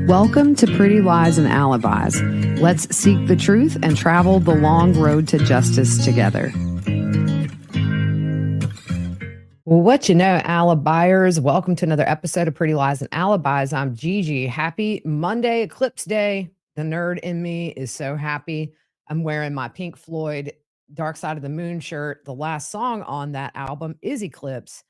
Welcome to Pretty Lies and Alibis. Let's seek the truth and travel the long road to justice together. Well, what you know, Alibiers, welcome to another episode of Pretty Lies and Alibis. I'm Gigi. Happy Monday, Eclipse Day. The nerd in me is so happy. I'm wearing my Pink Floyd Dark Side of the Moon shirt. The last song on that album is Eclipse.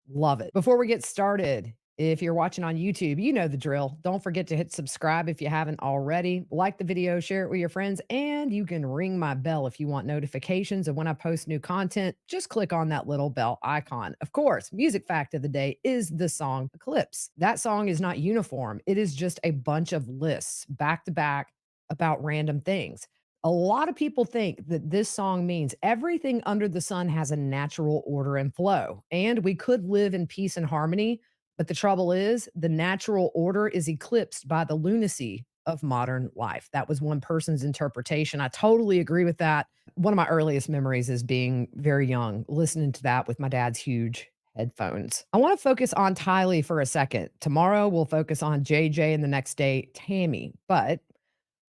Love it. Before we get started, if you're watching on YouTube, you know the drill. Don't forget to hit subscribe if you haven't already. Like the video, share it with your friends, and you can ring my bell if you want notifications of when I post new content. Just click on that little bell icon. Of course, music fact of the day is the song Eclipse. That song is not uniform. It is just a bunch of lists back to back about random things. A lot of people think that this song means everything under the sun has a natural order and flow, and we could live in peace and harmony. But the trouble is, the natural order is eclipsed by the lunacy of modern life. That was one person's interpretation. I totally agree with that. One of my earliest memories is being very young, listening to that with my dad's huge headphones. I want to focus on Tylee for a second. Tomorrow, we'll focus on JJ, and the next day, Tammy. But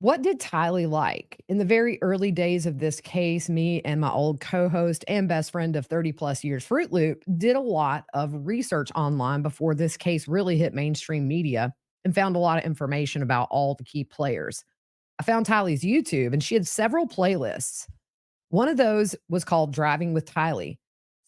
what did Tylee like? In the very early days of this case, me and my old co-host and best friend of 30 plus years, Fruit Loop, did a lot of research online before this case really hit mainstream media and found a lot of information about all the key players. I found Tylee's YouTube and she had several playlists. One of those was called Driving with Tylee.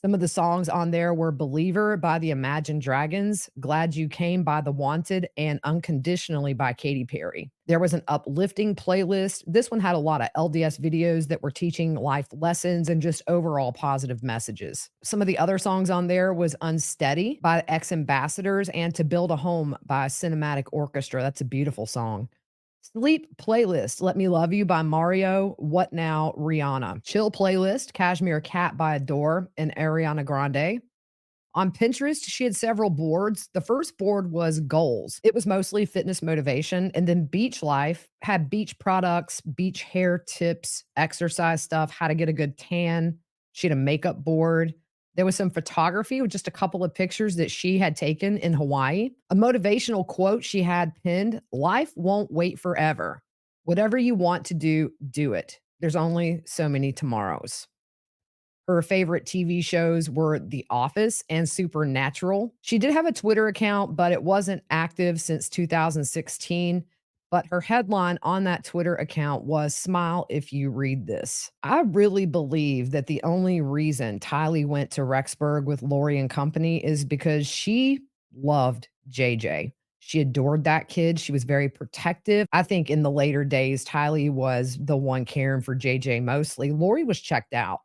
Some of the songs on there were Believer by the Imagine Dragons, Glad You Came by The Wanted, and Unconditionally by Katy Perry. There was an uplifting playlist. This one had a lot of LDS videos that were teaching life lessons and just overall positive messages. Some of the other songs on there was Unsteady by Ex Ambassadors and To Build a Home by Cinematic Orchestra. That's a beautiful song. Sleep playlist, Let Me Love You by Mario, What Now, Rihanna. Chill playlist, Cashmere Cat by Adore and Ariana Grande. On Pinterest, she had several boards. The first board was goals. It was mostly fitness motivation. And then Beach Life had beach products, beach hair tips, exercise stuff, how to get a good tan. She had a makeup board. There was some photography with just a couple of pictures that she had taken in Hawaii. A motivational quote she had pinned, life won't wait forever. Whatever you want to do, do it. There's only so many tomorrows. Her favorite TV shows were The Office and Supernatural. She did have a Twitter account, but it wasn't active since 2016. But her headline on that Twitter account was Smile If You Read This. I really believe that the only reason Tylee went to Rexburg with Lori and company is because she loved JJ. She adored that kid. She was very protective. I think in the later days, Tylee was the one caring for JJ mostly. Lori was checked out.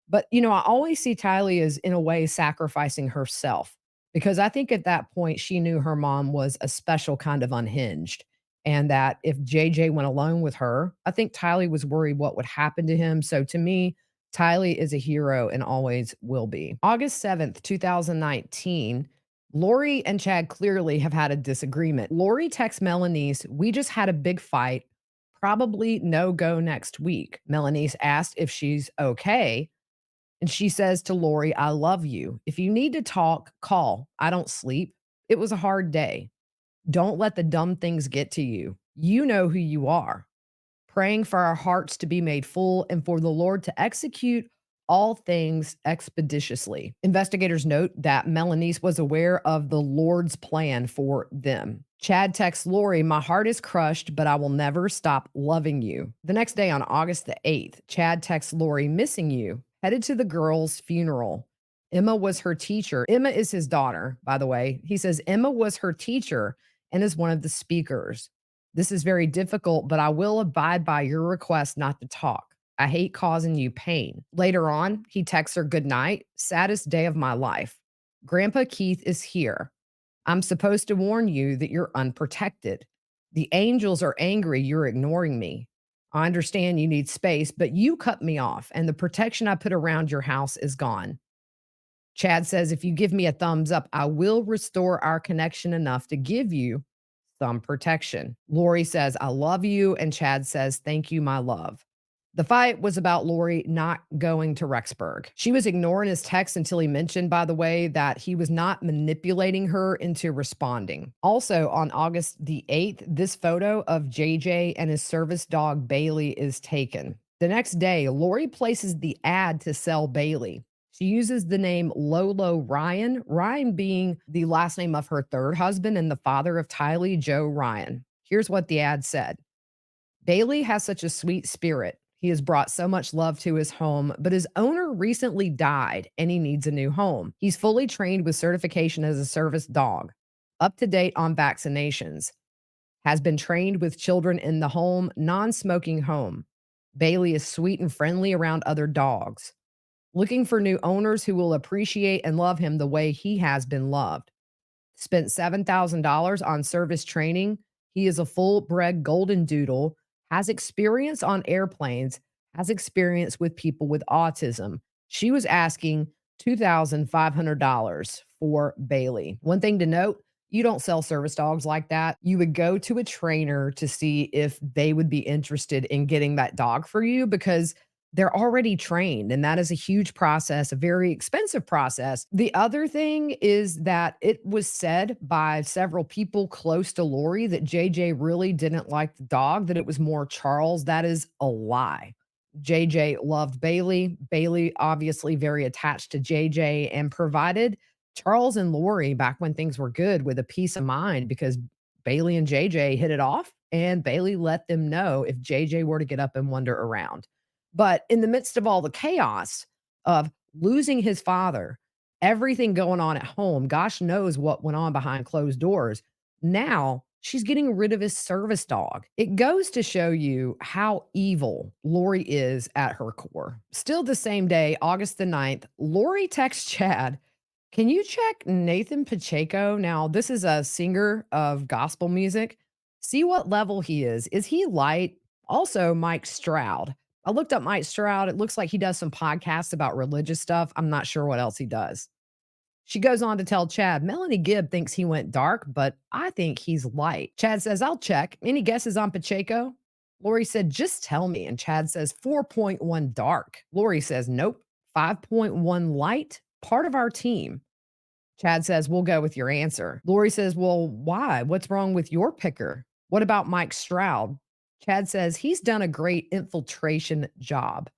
But, I always see Tylee as, in a way, sacrificing herself because I think at that point she knew her mom was a special kind of unhinged and that if JJ went alone with her, I think Tylee was worried what would happen to him. So to me, Tylee is a hero and always will be. August 7th, 2019, Lori and Chad clearly have had a disagreement. Lori texts Melanice, we just had a big fight, probably no go next week. Melanice asked if she's okay. And she says to Lori, I love you. If you need to talk, call. I don't sleep. It was a hard day. Don't let the dumb things get to you. You know who you are. Praying for our hearts to be made full and for the Lord to execute all things expeditiously. Investigators note that Melanice was aware of the Lord's plan for them. Chad texts Lori, my heart is crushed, but I will never stop loving you. The next day on August the 8th, Chad texts Lori, missing you. Headed to the girl's funeral. Emma was her teacher. Emma is his daughter, by the way. He says Emma was her teacher and is one of the speakers. This is very difficult, but I will abide by your request not to talk. I hate causing you pain. Later on, he texts her good night. Saddest day of my life. Grandpa Keith is here. I'm supposed to warn you that you're unprotected. The angels are angry you're ignoring me. I understand you need space, but you cut me off, and the protection I put around your house is gone. Chad says, if you give me a thumbs up, I will restore our connection enough to give you some protection. Lori says, I love you, and Chad says, thank you, my love. The fight was about Lori not going to Rexburg. She was ignoring his text until he mentioned, by the way, that he was not manipulating her into responding. Also, on August the 8th, this photo of JJ and his service dog Bailey is taken. The next day, Lori places the ad to sell Bailey. She uses the name Lolo Ryan, Ryan being the last name of her third husband and the father of Tylee, Joe Ryan. Here's what the ad said. Bailey has such a sweet spirit. He has brought so much love to his home, but his owner recently died and he needs a new home. He's fully trained with certification as a service dog, up to date on vaccinations, has been trained with children in the home, non smoking home. Bailey is sweet and friendly around other dogs, looking for new owners who will appreciate and love him the way he has been loved. Spent $7,000 on service training. He is a full bred golden doodle, has experience on airplanes, has experience with people with autism. She was asking $2,500 for Bailey. One thing to note, you don't sell service dogs like that. You would go to a trainer to see if they would be interested in getting that dog for you because they're already trained. And that is a huge process, a very expensive process. The other thing is that it was said by several people close to Lori that JJ really didn't like the dog, that it was more Charles. That is a lie. JJ loved Bailey. Bailey, obviously, very attached to JJ and provided Charles and Lori back when things were good with a peace of mind because Bailey and JJ hit it off and Bailey let them know if JJ were to get up and wander around. But in the midst of all the chaos of losing his father, everything going on at home, gosh knows what went on behind closed doors. Now she's getting rid of his service dog. It goes to show you how evil Lori is at her core. Still the same day, August the 9th, Lori texts Chad, can you check Nathan Pacheco? Now, this is a singer of gospel music. See what level he is. Is he light? Also, Mike Stroud. I looked up Mike Stroud. It looks like he does some podcasts about religious stuff. I'm not sure what else he does. She goes on to tell Chad, Melanie Gibb thinks he went dark, but I think he's light. Chad says, I'll check. Any guesses on Pacheco? Lori said, just tell me. And Chad says, 4.1 dark. Lori says, nope, 5.1 light, part of our team. Chad says, we'll go with your answer. Lori says, well, why? What's wrong with your picker? What about Mike Stroud? Chad says, he's done a great infiltration job.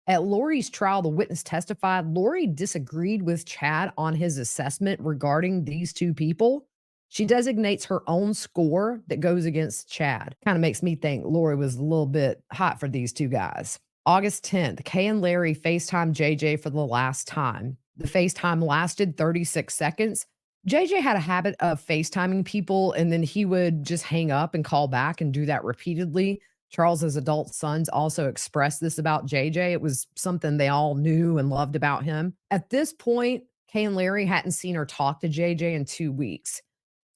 At Lori's trial, the witness testified Lori disagreed with Chad on his assessment regarding these two people. She designates her own score that goes against Chad. Kind of makes me think Lori was a little bit hot for these two guys. August 10th, Kay and Larry FaceTime JJ for the last time. The FaceTime lasted 36 seconds. JJ had a habit of FaceTiming people and then he would just hang up and call back and do that repeatedly. Charles's adult sons also expressed this about JJ. It was something they all knew and loved about him. At this point, Kay and Larry hadn't seen or talked to JJ in 2 weeks.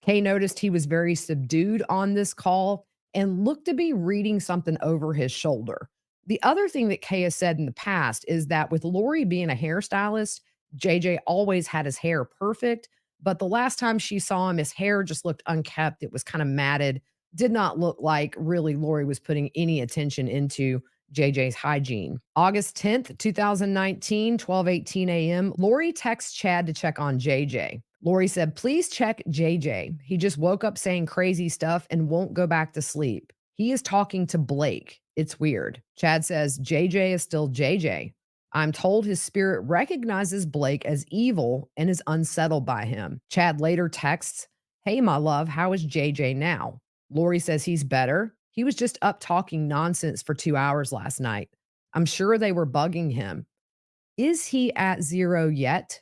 Kay noticed he was very subdued on this call and looked to be reading something over his shoulder. The other thing that Kay has said in the past is that with Lori being a hairstylist, JJ always had his hair perfect, but the last time she saw him, his hair just looked unkept. It was kind of matted, did not look like really Lori was putting any attention into JJ's hygiene. August 10th, 2019, 12:18 a.m., Lori texts Chad to check on JJ. Lori said, please check JJ. He just woke up saying crazy stuff and won't go back to sleep. He is talking to Blake. It's weird. Chad says, JJ is still JJ. I'm told his spirit recognizes Blake as evil and is unsettled by him. Chad later texts, hey, my love, how is JJ now? Lori says he's better. He was just up talking nonsense for 2 hours last night. I'm sure they were bugging him. Is he at zero yet?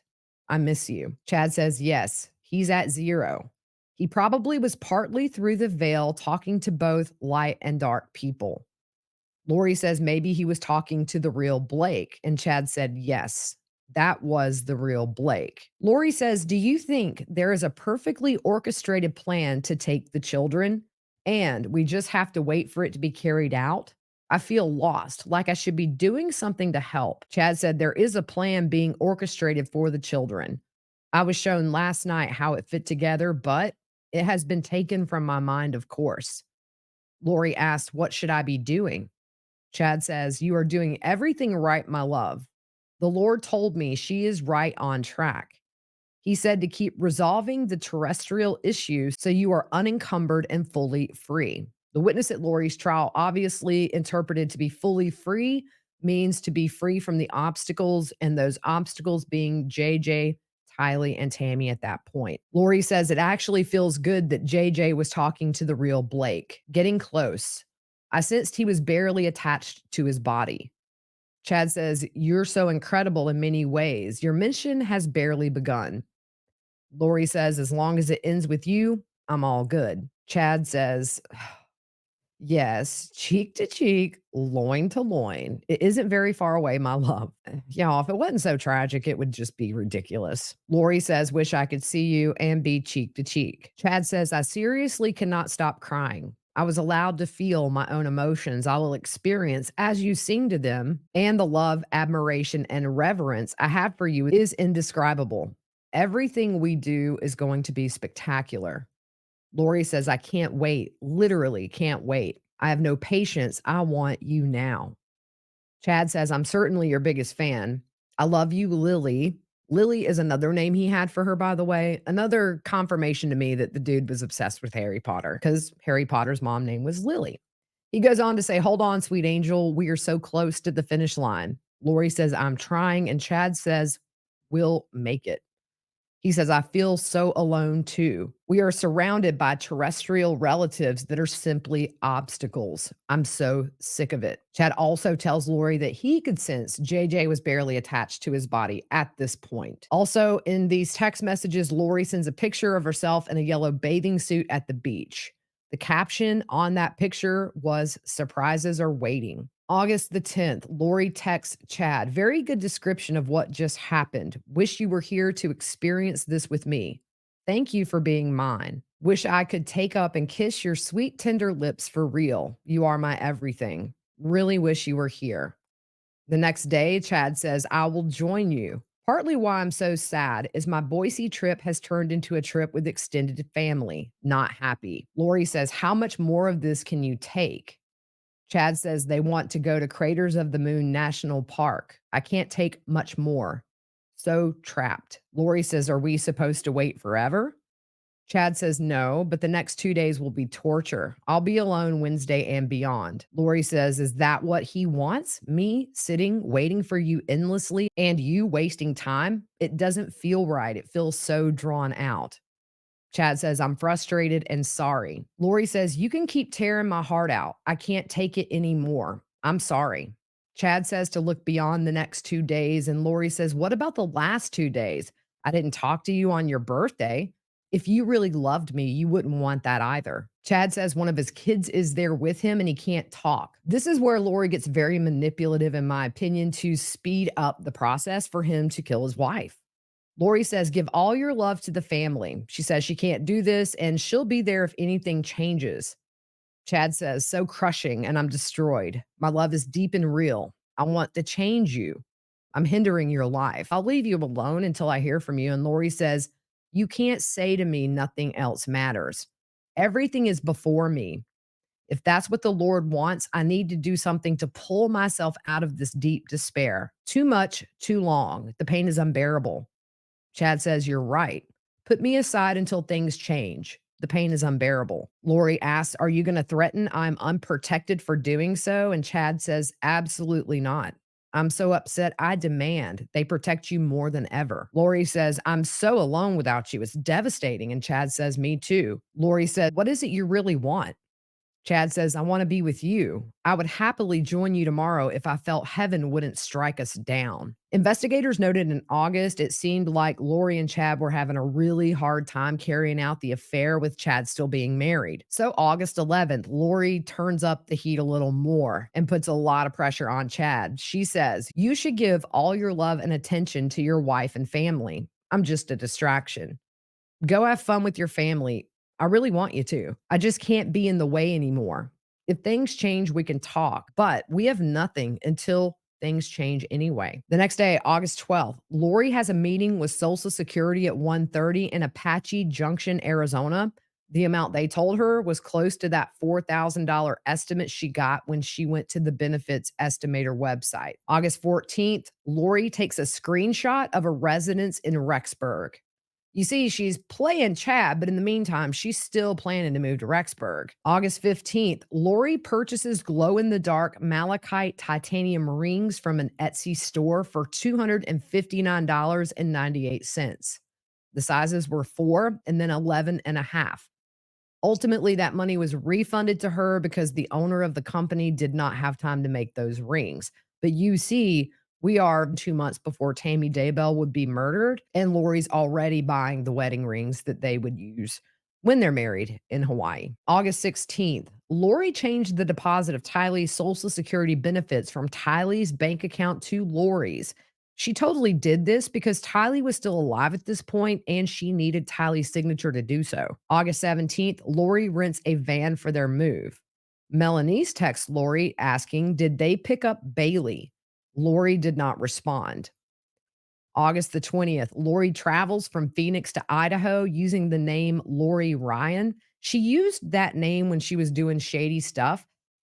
I miss you. Chad says, yes, he's at zero. He probably was partly through the veil talking to both light and dark people. Lori says maybe he was talking to the real Blake. And Chad said, yes, that was the real Blake. Lori says, do you think there is a perfectly orchestrated plan to take the children and we just have to wait for it to be carried out? I feel lost, like I should be doing something to help. Chad said there is a plan being orchestrated for the children. I was shown last night how it fit together, but it has been taken from my mind, of course. Lori asked, what should I be doing? Chad says, "You are doing everything right, my love. The Lord told me she is right on track. He said to keep resolving the terrestrial issues so you are unencumbered and fully free." The witness at Lori's trial obviously interpreted to be fully free means to be free from the obstacles, and those obstacles being JJ, Tylee, and Tammy at that point. Lori says it actually feels good that JJ was talking to the real Blake, getting close. I sensed he was barely attached to his body. Chad says, "You're so incredible in many ways. Your mission has barely begun." Lori says, "As long as it ends with you, I'm all good." Chad says, "Yes, cheek to cheek, loin to loin. It isn't very far away, my love." Y'all, if it wasn't so tragic, it would just be ridiculous. Lori says, "Wish I could see you and be cheek to cheek." Chad says, "I seriously cannot stop crying. I was allowed to feel my own emotions. I will experience as you sing to them, and the love, admiration, and reverence I have for you is indescribable. Everything we do is going to be spectacular." Lori says, "I can't wait. Literally can't wait. I have no patience. I want you now." Chad says, "I'm certainly your biggest fan. I love you, Lily." Lily is another name he had for her, by the way. Another confirmation to me that the dude was obsessed with Harry Potter because Harry Potter's mom name was Lily. He goes on to say, "Hold on, sweet angel. We are so close to the finish line." Lori says, "I'm trying." And Chad says, "We'll make it." He says, "I feel so alone too. We are surrounded by terrestrial relatives that are simply obstacles. I'm so sick of it." Chad also tells Lori that he could sense JJ was barely attached to his body at this point. Also, in these text messages, Lori sends a picture of herself in a yellow bathing suit at the beach. The caption on that picture was "Surprises are waiting." August the 10th, Lori texts Chad, "Very good description of what just happened. Wish you were here to experience this with me. Thank you for being mine. Wish I could take up and kiss your sweet, tender lips for real. You are my everything. Really wish you were here." The next day, Chad says, "I will join you. Partly why I'm so sad is my Boise trip has turned into a trip with extended family. Not happy." Lori says, "How much more of this can you take?" Chad says they want to go to Craters of the Moon National Park. "I can't take much more. So trapped." Lori says, "Are we supposed to wait forever?" Chad says, "No, but the next 2 days will be torture. I'll be alone Wednesday and beyond." Lori says, "Is that what he wants? Me sitting, waiting for you endlessly and you wasting time? It doesn't feel right. It feels so drawn out." Chad says, "I'm frustrated and sorry." Lori says, "You can keep tearing my heart out. I can't take it anymore. I'm sorry." Chad says to look beyond the next 2 days. And Lori says, "What about the last 2 days? I didn't talk to you on your birthday. If you really loved me, you wouldn't want that either." Chad says one of his kids is there with him and he can't talk. This is where Lori gets very manipulative, in my opinion, to speed up the process for him to kill his wife. Lori says, "Give all your love to the family." She says she can't do this and she'll be there if anything changes. Chad says, "So crushing and I'm destroyed. My love is deep and real. I want to change you. I'm hindering your life. I'll leave you alone until I hear from you." And Lori says, "You can't say to me nothing else matters. Everything is before me. If that's what the Lord wants, I need to do something to pull myself out of this deep despair. Too much, too long. The pain is unbearable." Chad says, "You're right. Put me aside until things change. The pain is unbearable." Lori asks, "Are you going to threaten I'm unprotected for doing so?" And Chad says, "Absolutely not. I'm so upset. I demand they protect you more than ever." Lori says, "I'm so alone without you. It's devastating." And Chad says, "Me too." Lori said, "What is it you really want?" Chad says, "I want to be with you. I would happily join you tomorrow if I felt heaven wouldn't strike us down." Investigators noted in August it seemed like Lori and Chad were having a really hard time carrying out the affair with Chad still being married. So August 11th, Lori turns up the heat a little more and puts a lot of pressure on Chad. She says, "You should give all your love and attention to your wife and family. I'm just a distraction. Go have fun with your family. I really want you to. I just can't be in the way anymore. If things change, we can talk, but we have nothing until things change anyway." The next day, August 12th, Lori has a meeting with Social Security at 1:30 in Apache Junction, Arizona. The amount they told her was close to that $4,000 estimate she got when she went to the benefits estimator website. August 14th, Lori takes a screenshot of a residence in Rexburg. You see, she's playing Chad, but in the meantime, she's still planning to move to Rexburg. August 15th, Lori purchases glow in the dark malachite titanium rings from an Etsy store for $259.98. The sizes were 4 and then 11 and a half. Ultimately, that money was refunded to her because the owner of the company did not have time to make those rings. But you see, we are 2 months before Tammy Daybell would be murdered, and Lori's already buying the wedding rings that they would use when they're married in Hawaii. August 16th, Lori changed the deposit of Tylee's Social Security benefits from Tylee's bank account to Lori's. She totally did this because Tylee was still alive at this point and she needed Tylee's signature to do so. August 17th, Lori rents a van for their move. Melanie's texts Lori asking, did they pick up Bailey? Lori did not respond. August the 20th, Lori travels from Phoenix to Idaho using the name Lori Ryan. She used that name when she was doing shady stuff.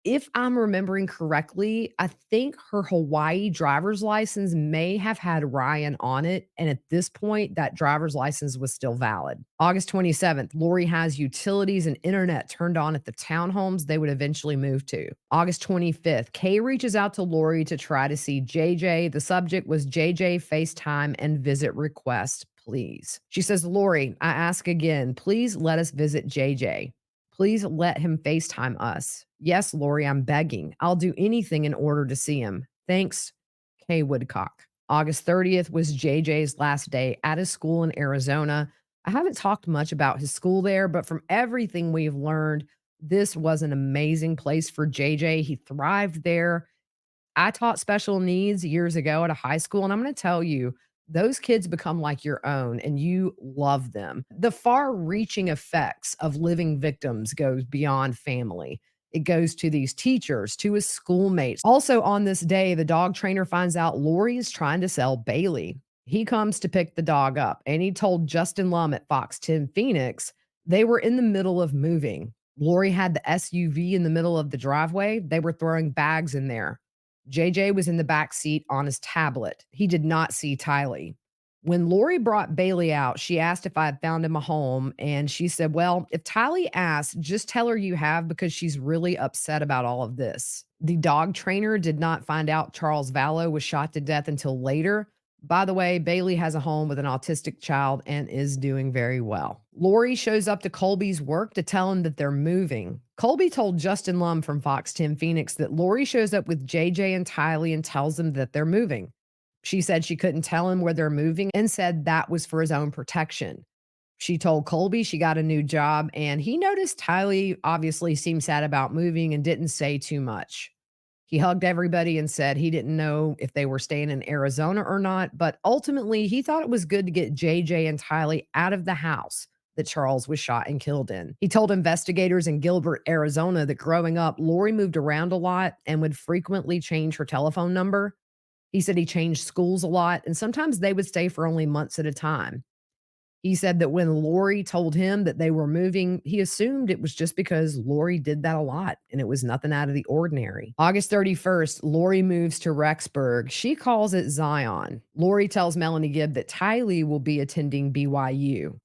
If I'm remembering correctly, I think her Hawaii driver's license may have had Ryan on it, and at this point, that driver's license was still valid. August 27th, Lori has utilities and internet turned on at the townhomes they would eventually move to. August 25th, Kay reaches out to Lori to try to see JJ. The subject was JJ FaceTime and visit request, please. She says, Lori, I ask again, please let us visit JJ. Please let him FaceTime us. Yes, Lori, I'm begging. I'll do anything in order to see him. Thanks, Kay Woodcock. August 30th was JJ's last day at his school in Arizona. I haven't talked much about his school there, but from everything we've learned, this was an amazing place for JJ. He thrived there. I taught special needs years ago at a high school, and I'm going to tell you, those kids become like your own and you love them. The far reaching effects of living victims goes beyond family. It goes to these teachers, to his schoolmates. Also, on this day, the dog trainer finds out Lori is trying to sell Bailey. He comes to pick the dog up, and he told Justin Lum at Fox 10 Phoenix they were in the middle of moving. Lori had the SUV in the middle of the driveway. They were throwing bags in there. JJ was in the back seat on his tablet. He did not see Tylee. When Lori brought Bailey out, she asked if I had found him a home, and she said, well, if Tylee asks, just tell her you have because she's really upset about all of this. The dog trainer did not find out Charles Vallow was shot to death until later. By the way, Bailey has a home with an autistic child and is doing very well. Lori shows up to Colby's work to tell him that they're moving. Colby told Justin Lum from Fox 10 Phoenix that Lori shows up with JJ and Tylee and tells them that they're moving. She said she couldn't tell him where they're moving and said that was for his own protection. She told Colby she got a new job, and he noticed Tylee obviously seemed sad about moving and didn't say too much. He hugged everybody and said he didn't know if they were staying in Arizona or not, but ultimately he thought it was good to get JJ and Tylee out of the house that Charles was shot and killed in. He told investigators in Gilbert, Arizona that growing up, Lori moved around a lot and would frequently change her telephone number. He said he changed schools a lot, and sometimes they would stay for only months at a time. He said that when Lori told him that they were moving, he assumed it was just because Lori did that a lot and it was nothing out of the ordinary. August 31st, Lori moves to Rexburg. She calls it Zion. Lori tells Melanie Gibb that Tylee will be attending BYU.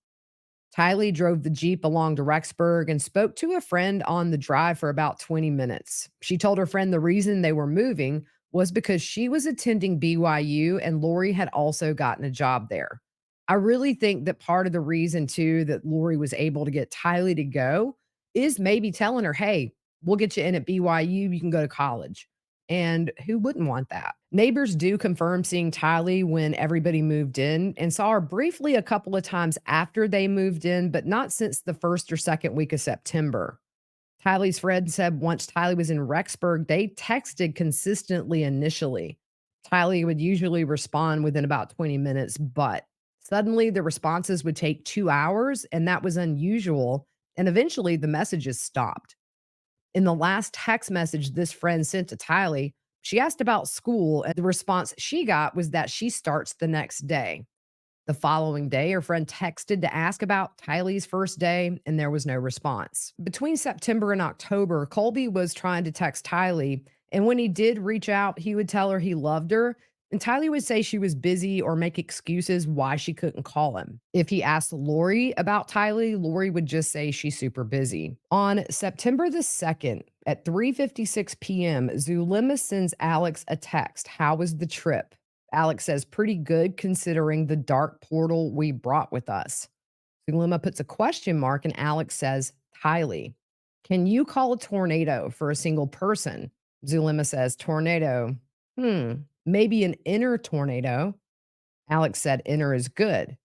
Tylee drove the Jeep along to Rexburg and spoke to a friend on the drive for about 20 minutes. She told her friend the reason they were moving was because she was attending BYU and Lori had also gotten a job there. I really think that part of the reason too that Lori was able to get Tylee to go is maybe telling her, hey, we'll get you in at BYU. You can go to college. And who wouldn't want that? Neighbors do confirm seeing Tylee when everybody moved in and saw her briefly a couple of times after they moved in, but not since the first or second week of September. Tylee's friend said once Tylee was in Rexburg, they texted consistently initially. Tylee would usually respond within about 20 minutes, but suddenly the responses would take 2 hours, and that was unusual. And eventually the messages stopped. In the last text message this friend sent to Tylee, she asked about school, and the response she got was that she starts the next day. The following day, her friend texted to ask about Tylee's first day, and there was no response. Between September and October, Colby was trying to text Tylee, and when he did reach out, he would tell her he loved her, and Tylee would say she was busy or make excuses why she couldn't call him. If he asked Lori about Tylee, Lori would just say she's super busy. On September the 2nd at 3:56 p.m., Zulema sends Alex a text. How was the trip? Alex says, pretty good considering the dark portal we brought with us. Zulema puts a question mark and Alex says, Tylee, can you call a tornado for a single person? Zulema says, tornado. Maybe an inner tornado. Alex said, inner is good.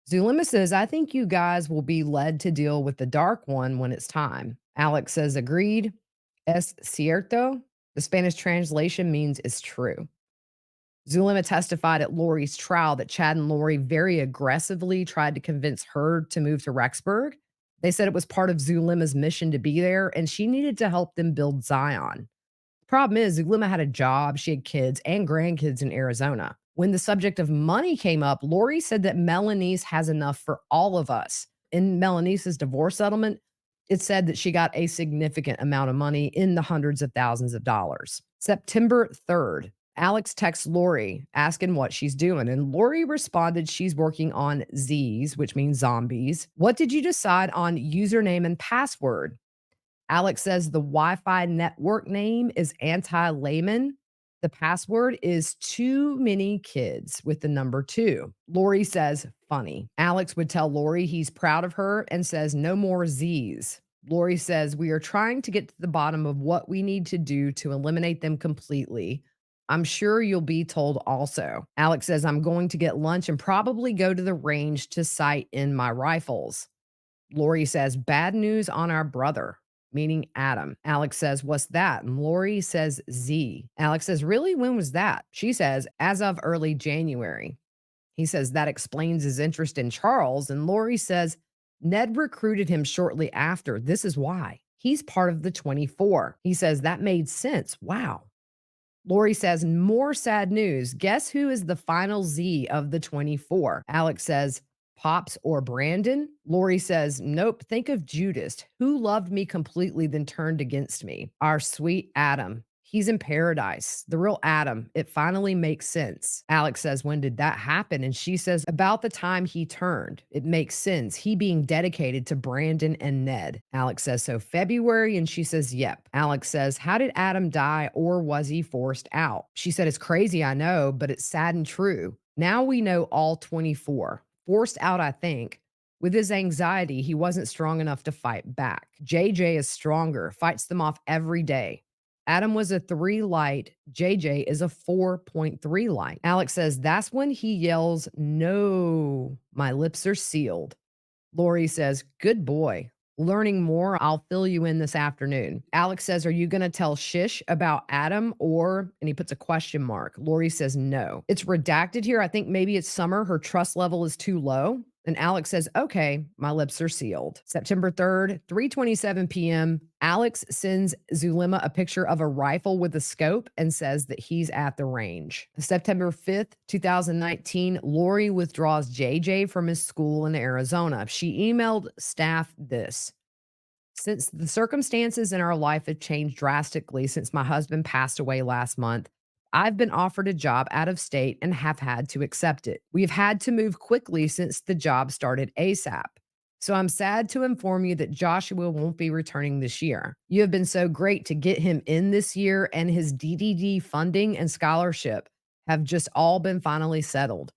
Zulema says, I think you guys will be led to deal with the dark one when it's time. Alex says, agreed. Es cierto. The Spanish translation means it's true. Zulema testified at Lori's trial that Chad and Lori very aggressively tried to convince her to move to Rexburg. They said it was part of Zulema's mission to be there, and she needed to help them build Zion. The problem is, Zulema had a job, she had kids and grandkids in Arizona. When the subject of money came up, Lori said that Melanice has enough for all of us. In Melanice's divorce settlement, it said that she got a significant amount of money in the hundreds of thousands of dollars. September 3rd, Alex texts Lori asking what she's doing, and Lori responded she's working on Z's, which means zombies. What did you decide on username and password? Alex says the Wi-Fi network name is anti-layman. The password is too many kids with the number 2. Lori says funny. Alex would tell Lori he's proud of her and says no more Z's. Lori says we are trying to get to the bottom of what we need to do to eliminate them completely. I'm sure you'll be told also. Alex says I'm going to get lunch and probably go to the range to sight in my rifles. Lori says bad news on our brother, meaning Adam. Alex says, what's that? And Lori says Z. Alex says, really? When was that? She says, as of early January. He says that explains his interest in Charles. And Lori says, Ned recruited him shortly after. This is why. He's part of the 24. He says that made sense. Wow. Lori says, more sad news. Guess who is the final Z of the 24? Alex says, Pops or Brandon? Lori says, nope, think of Judas, who loved me completely then turned against me. Our sweet Adam. He's in paradise. The real Adam. It finally makes sense. Alex says, when did that happen? And she says, about the time he turned. It makes sense. He being dedicated to Brandon and Ned. Alex says, so February? And she says, yep. Alex says, how did Adam die or was he forced out? She said, it's crazy, I know, but it's sad and true. Now we know all 24. Forced out, I think. With his anxiety, he wasn't strong enough to fight back. JJ is stronger, fights them off every day. Adam was a 3 light. JJ is a 4.3 light. Alex says, that's when he yells, no, my lips are sealed. Lori says, good boy. Learning more, I'll fill you in this afternoon. Alex says, are you going to tell Shish about Adam or, and he puts a question mark. Lori says, no. It's redacted here. I think maybe it's summer. Her trust level is too low. And Alex says, okay, my lips are sealed. September 3rd, 3:27 p.m., Alex sends Zulema a picture of a rifle with a scope and says that he's at the range. September 5th, 2019, Lori withdraws JJ from his school in Arizona. She emailed staff this. Since the circumstances in our life have changed drastically since my husband passed away last month, I've been offered a job out of state and have had to accept it. We've had to move quickly since the job started ASAP. So I'm sad to inform you that Joshua won't be returning this year. You have been so great to get him in this year, and his DDD funding and scholarship have just all been finally settled.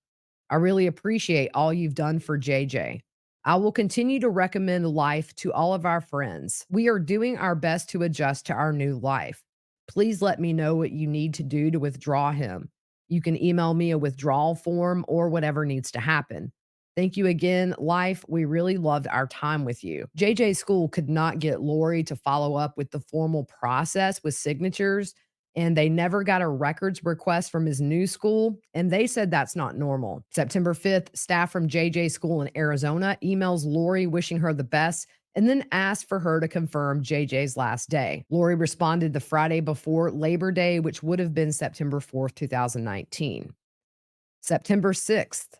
I really appreciate all you've done for JJ. I will continue to recommend life to all of our friends. We are doing our best to adjust to our new life. Please let me know what you need to do to withdraw him. You can email me a withdrawal form or whatever needs to happen. Thank you again, Life. We really loved our time with you. JJ School could not get Lori to follow up with the formal process with signatures, and they never got a records request from his new school, and they said that's not normal. September 5th, staff from JJ School in Arizona emails Lori wishing her the best and then asked for her to confirm JJ's last day. Lori responded the Friday before Labor Day, which would have been September 4th, 2019. September 6th,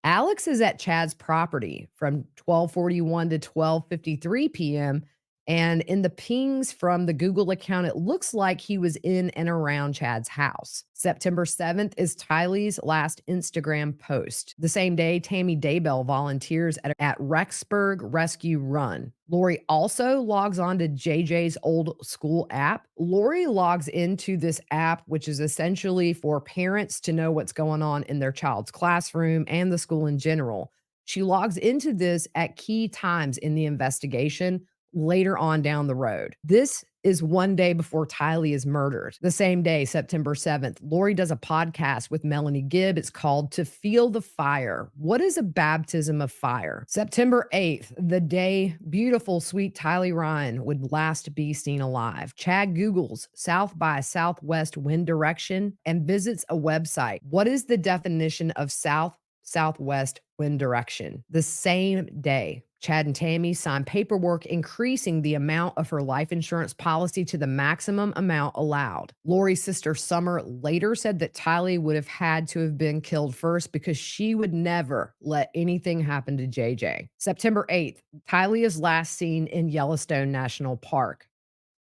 Alex is at Chad's property from 12:41 to 12:53 p.m. And in the pings from the Google account, it looks like he was in and around Chad's house. September 7th is Tylee's last Instagram post. The same day, Tammy Daybell volunteers at Rexburg Rescue Run. Lori also logs on to JJ's old school app. Lori logs into this app, which is essentially for parents to know what's going on in their child's classroom and the school in general. She logs into this at key times in the investigation later on down the road. This is one day before Tylee is murdered. The same day, September 7th, Lori does a podcast with Melanie Gibb. It's called To Feel the Fire. What is a baptism of fire? September 8th, the day beautiful, sweet Tylee Ryan would last be seen alive. Chad Googles South by Southwest wind direction and visits a website. What is the definition of southwest wind direction? The same day, Chad and Tammy signed paperwork increasing the amount of her life insurance policy to the maximum amount allowed. Lori's sister Summer later said that Tylee would have had to have been killed first because she would never let anything happen to JJ. September 8th, Tylee is last seen in Yellowstone National Park.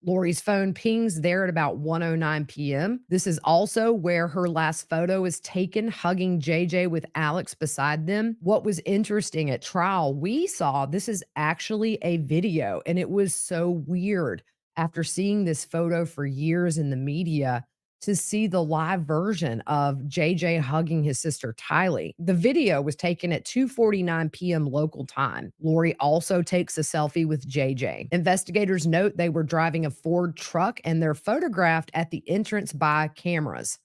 Lori's phone pings there at about 1:09 p.m. This is also where her last photo is taken, hugging JJ with Alex beside them. What was interesting at trial, we saw this is actually a video, and it was so weird after seeing this photo for years in the media to see the live version of JJ hugging his sister Tylee. The video was taken at 2:49 p.m. local time. Lori also takes a selfie with JJ. Investigators note they were driving a Ford truck and they're photographed at the entrance by cameras.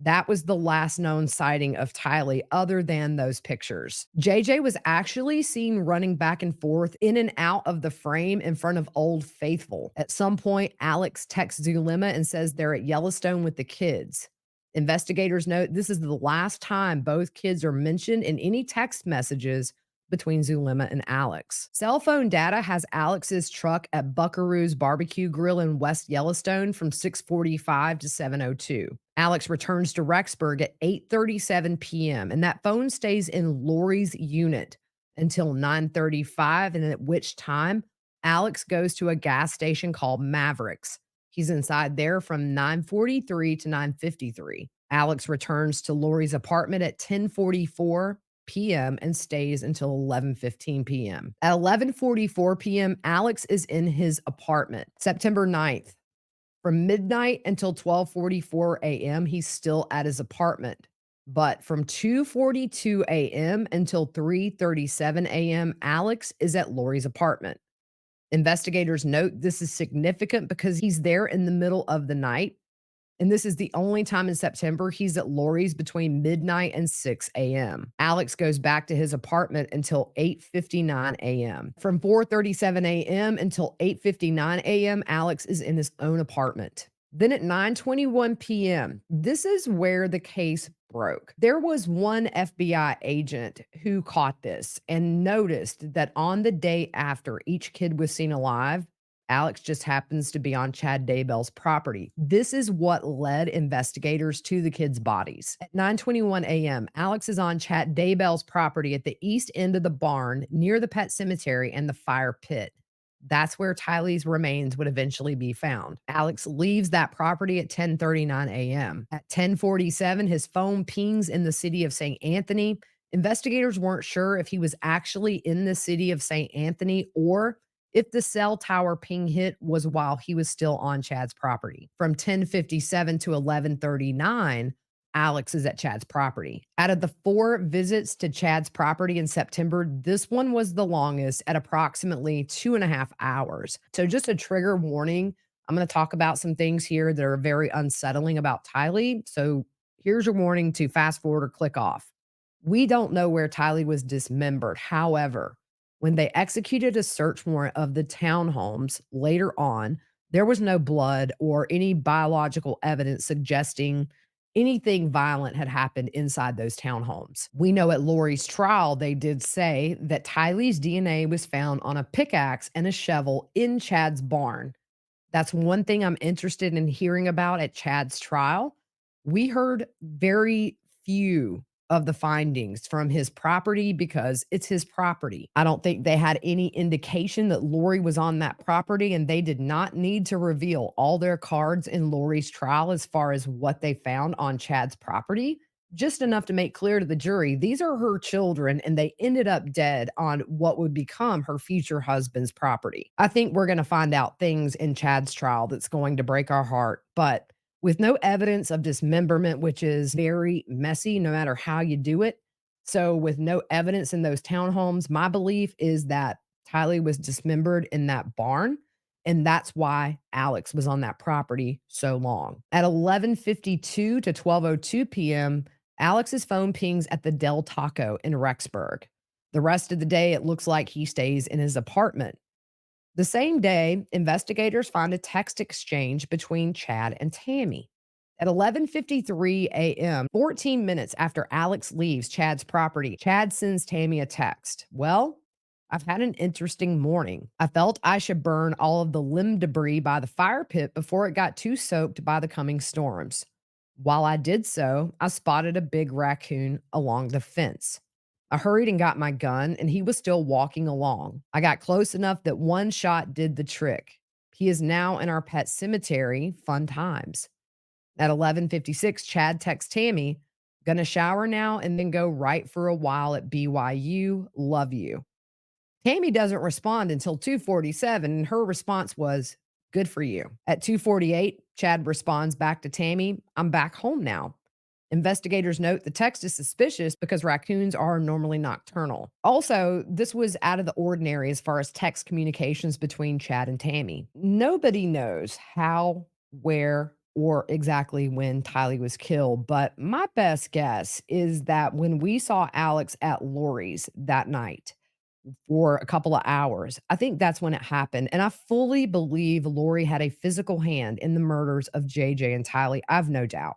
That was the last known sighting of Tylee other than those pictures. JJ was actually seen running back and forth in and out of the frame in front of Old Faithful. At some point, Alex texts Zulema and says they're at Yellowstone with the kids. Investigators note this is the last time both kids are mentioned in any text messages between Zulema and Alex. Cell phone data has Alex's truck at Buckaroo's Barbecue Grill in West Yellowstone from 6:45 to 7:02. Alex returns to Rexburg at 8:37 p.m., and that phone stays in Lori's unit until 9:35, and at which time Alex goes to a gas station called Mavericks. He's inside there from 9:43 to 9:53. Alex returns to Lori's apartment at 10:44 p.m. and stays until 11:15 p.m. At 11:44 p.m., Alex is in his apartment. September 9th, from midnight until 12:44 a.m., he's still at his apartment. But from 2:42 a.m. until 3:37 a.m., Alex is at Lori's apartment. Investigators note this is significant because he's there in the middle of the night. And this is the only time in September he's at Lori's between midnight and 6 a.m. Alex goes back to his apartment until 8:59 a.m. From 4:37 a.m. until 8:59 a.m., Alex is in his own apartment. Then at 9:21 p.m., this is where the case broke. There was one FBI agent who caught this and noticed that on the day after each kid was seen alive, Alex just happens to be on Chad Daybell's property. This is what led investigators to the kids' bodies. At 9:21 a.m., Alex is on Chad Daybell's property at the east end of the barn near the pet cemetery and the fire pit. That's where Tylee's remains would eventually be found. Alex leaves that property at 10:39 a.m. At 10:47, his phone pings in the city of St. Anthony. Investigators weren't sure if he was actually in the city of St. Anthony or if the cell tower ping hit was while he was still on Chad's property. From 10:57 to 11:39, Alex is at Chad's property. Out of the 4 visits to Chad's property in September, this one was the longest at approximately 2.5 hours. So just a trigger warning, I'm going to talk about some things here that are very unsettling about Tylee. So here's your warning to fast forward or click off. We don't know where Tylee was dismembered. However, when they executed a search warrant of the townhomes later on, there was no blood or any biological evidence suggesting anything violent had happened inside those townhomes. We know at Lori's trial, they did say that Tylee's DNA was found on a pickaxe and a shovel in Chad's barn. That's one thing I'm interested in hearing about at Chad's trial. We heard very few of the findings from his property because it's his property. I don't think they had any indication that Lori was on that property, and they did not need to reveal all their cards in Lori's trial as far as what they found on Chad's property. Just enough to make clear to the jury these are her children, and they ended up dead on what would become her future husband's property. I think we're going to find out things in Chad's trial that's going to break our heart, but with no evidence of dismemberment, which is very messy no matter how you do it. So, with no evidence in those townhomes, my belief is that Tylee was dismembered in that barn. And that's why Alex was on that property so long. At 11:52 to 12:02 p.m., Alex's phone pings at the Del Taco in Rexburg. The rest of the day, it looks like he stays in his apartment. The same day, investigators find a text exchange between Chad and Tammy. At 11:53 a.m., 14 minutes after Alex leaves Chad's property, Chad sends Tammy a text. Well, I've had an interesting morning. I felt I should burn all of the limb debris by the fire pit before it got too soaked by the coming storms. While I did so, I spotted a big raccoon along the fence. I hurried and got my gun, and he was still walking along. I got close enough that one shot did the trick. He is now in our pet cemetery. Fun times. At 11:56, Chad texts Tammy, "Gonna shower now and then go right for a while at BYU. Love you." Tammy doesn't respond until 2:47, and her response was, "Good for you." At 2:48, Chad responds back to Tammy, "I'm back home now." Investigators note the text is suspicious because raccoons are normally nocturnal. Also, this was out of the ordinary as far as text communications between Chad and Tammy. Nobody knows how, where, or exactly when Tylee was killed, but my best guess is that when we saw Alex at Lori's that night, for a couple of hours. I think that's when it happened. And I fully believe Lori had a physical hand in the murders of JJ and Tylee. I've no doubt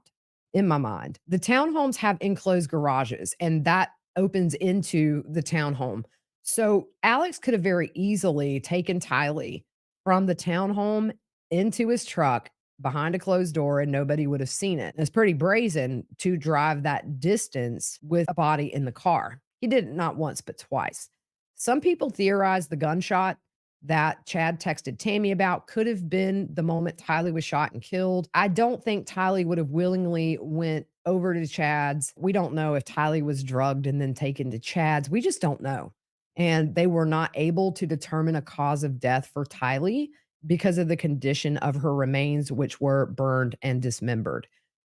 in my mind. The townhomes have enclosed garages, and that opens into the townhome. So Alex could have very easily taken Tylee from the townhome into his truck behind a closed door and nobody would have seen it. It's pretty brazen to drive that distance with a body in the car. He did it not once, but twice. Some people theorize the gunshot that Chad texted Tammy about could have been the moment Tylee was shot and killed. I don't think Tylee would have willingly went over to Chad's. We don't know if Tylee was drugged and then taken to Chad's. We just don't know. And they were not able to determine a cause of death for Tylee because of the condition of her remains, which were burned and dismembered.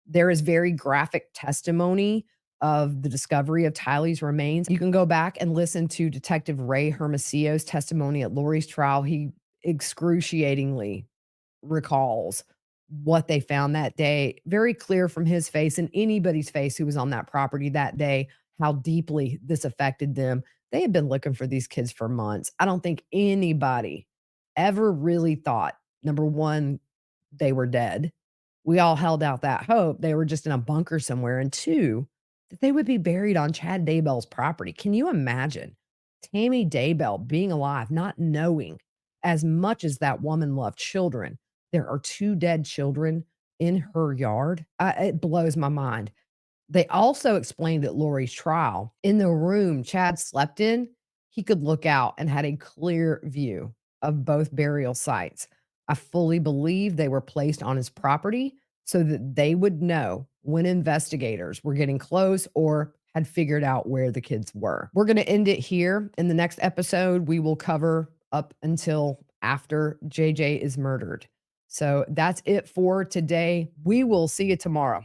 There is very graphic testimony of the discovery of Tylee's remains. You can go back and listen to Detective Ray Hermosillo's testimony at Lori's trial. He excruciatingly recalls what they found that day. Very clear from his face and anybody's face who was on that property that day, how deeply this affected them. They had been looking for these kids for months. I don't think anybody ever really thought, number one, they were dead. We all held out that hope they were just in a bunker somewhere. And two, that they would be buried on Chad Daybell's property. Can you imagine Tammy Daybell being alive, not knowing as much as that woman loved children, there are two dead children in her yard? It blows my mind. They also explained at Lori's trial, in the room Chad slept in, he could look out and had a clear view of both burial sites. I fully believe they were placed on his property so that they would know when investigators were getting close or had figured out where the kids were. We're going to end it here. In the next episode, we will cover up until after JJ is murdered. So that's it for today. We will see you tomorrow.